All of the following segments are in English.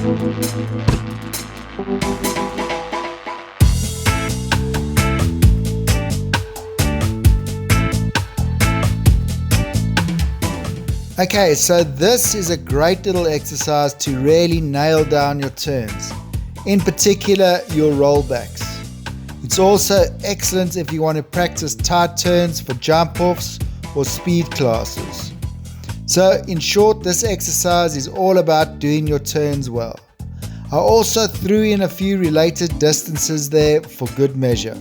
Okay, so this is a great little exercise to really nail down your turns, in particular your rollbacks. It's also excellent if you want to practice tight turns for jump-offs or speed classes. So in short, this exercise is all about doing your turns well. I also threw in a few related distances there for good measure.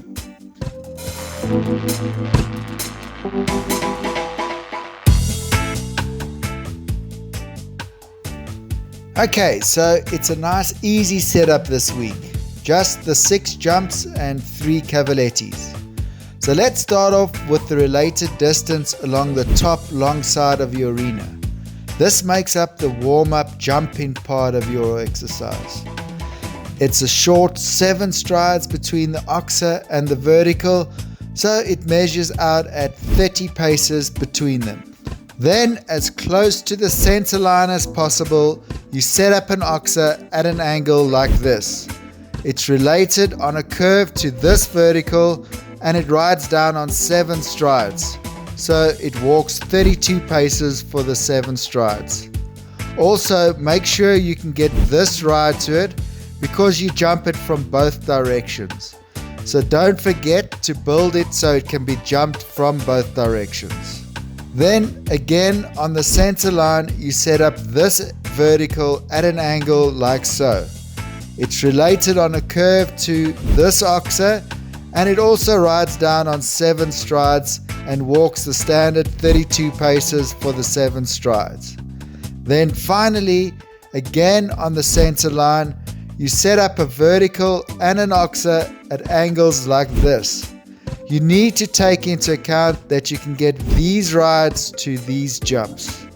Okay, so it's a nice easy setup this week. Just the 6 jumps and 3 cavalettis. So let's start off with the related distance along the top long side of your arena. This makes up the warm-up jumping part of your exercise. It's a short 7 strides between the oxer and the vertical, so it measures out at 30 paces between them. Then, as close to the center line as possible, you set up an oxer at an angle like this. It's related on a curve to this vertical and it rides down on 7 strides. So it walks 32 paces for the 7 strides. Also, make sure you can get this ride to it because you jump it from both directions. So don't forget to build it so it can be jumped from both directions. Then again on the center line you set up this vertical at an angle like so. It's related on a curve to this oxer and it also rides down on 7 strides and walks the standard 32 paces for the 7 strides. Then finally, again on the center line, you set up a vertical and an oxer at angles like this. You need to take into account that you can get these rides to these jumps.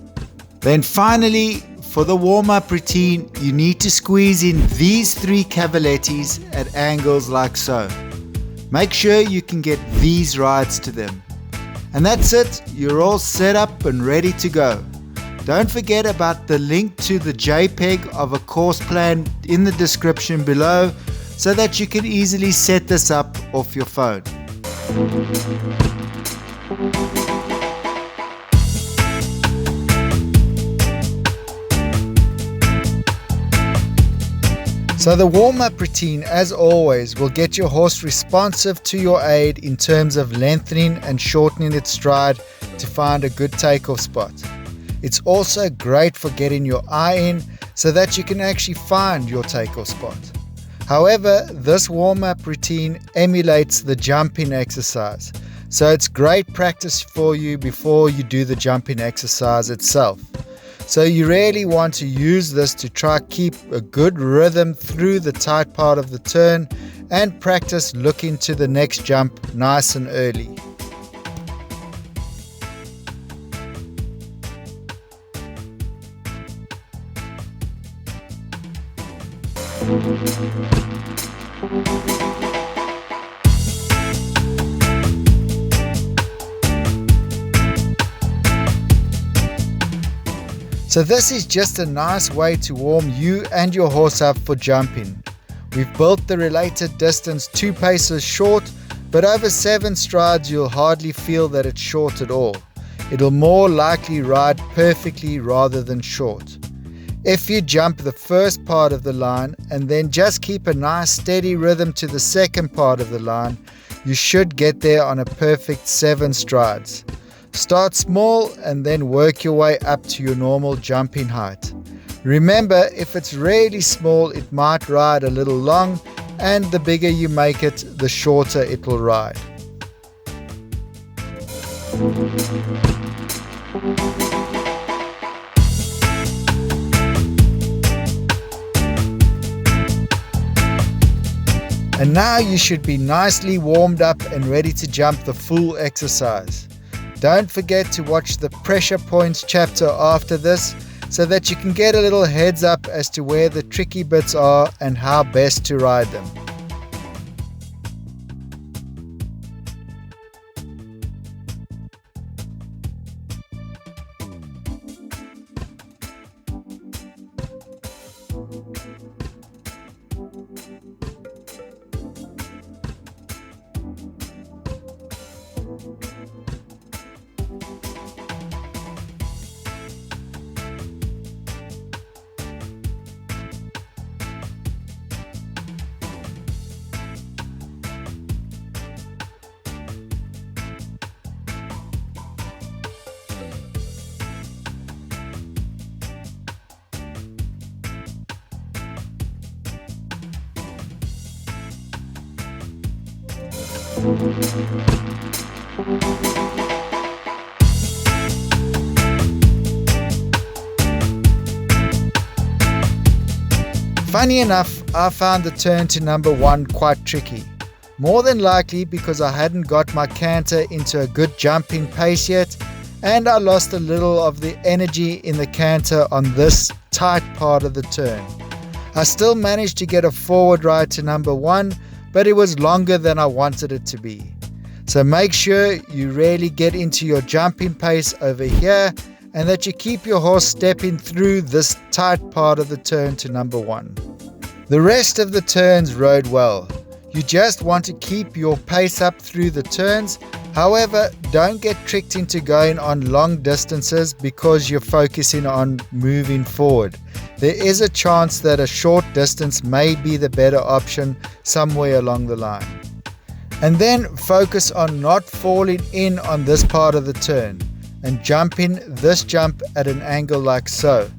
Then finally, for the warm-up routine, you need to squeeze in these 3 cavalettis at angles like so. Make sure you can get these rides to them. And that's it, you're all set up and ready to go. Don't forget about the link to the JPEG of a course plan in the description below so that you can easily set this up off your phone. So the warm-up routine, as always, will get your horse responsive to your aid in terms of lengthening and shortening its stride to find a good takeoff spot. It's also great for getting your eye in so that you can actually find your takeoff spot. However, this warm-up routine emulates the jumping exercise, so it's great practice for you before you do the jumping exercise itself. So you really want to use this to try keep a good rhythm through the tight part of the turn and practice looking to the next jump nice and early. So this is just a nice way to warm you and your horse up for jumping. We've built the related distance 2 paces short, but over 7 strides you'll hardly feel that it's short at all. It'll more likely ride perfectly rather than short. If you jump the first part of the line and then just keep a nice steady rhythm to the second part of the line, you should get there on a perfect 7 strides. Start small and then work your way up to your normal jumping height. Remember, if it's really small, it might ride a little long, and the bigger you make it, the shorter it will ride. And now you should be nicely warmed up and ready to jump the full exercise. Don't forget to watch the pressure points chapter after this so that you can get a little heads up as to where the tricky bits are and how best to ride them. Funny enough, I found the turn to number 1 quite tricky. More than likely because I hadn't got my canter into a good jumping pace yet, and I lost a little of the energy in the canter on this tight part of the turn. I still managed to get a forward ride to number 1, but it was longer than I wanted it to be. So make sure you really get into your jumping pace over here and that you keep your horse stepping through this tight part of the turn to number 1. The rest of the turns rode well. You just want to keep your pace up through the turns. However, don't get tricked into going on long distances because you're focusing on moving forward. There is a chance that a short distance may be the better option somewhere along the line. And then focus on not falling in on this part of the turn and jumping this jump at an angle like so.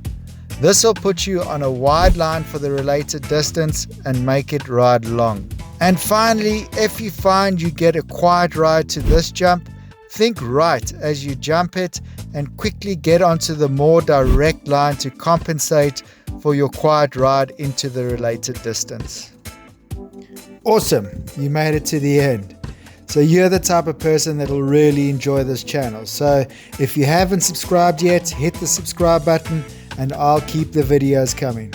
This will put you on a wide line for the related distance and make it ride long. And finally, if you find you get a quiet ride to this jump, think right as you jump it and quickly get onto the more direct line to compensate for your quiet ride into the related distance. Awesome, you made it to the end. So you're the type of person that will really enjoy this channel. So if you haven't subscribed yet, hit the subscribe button and I'll keep the videos coming.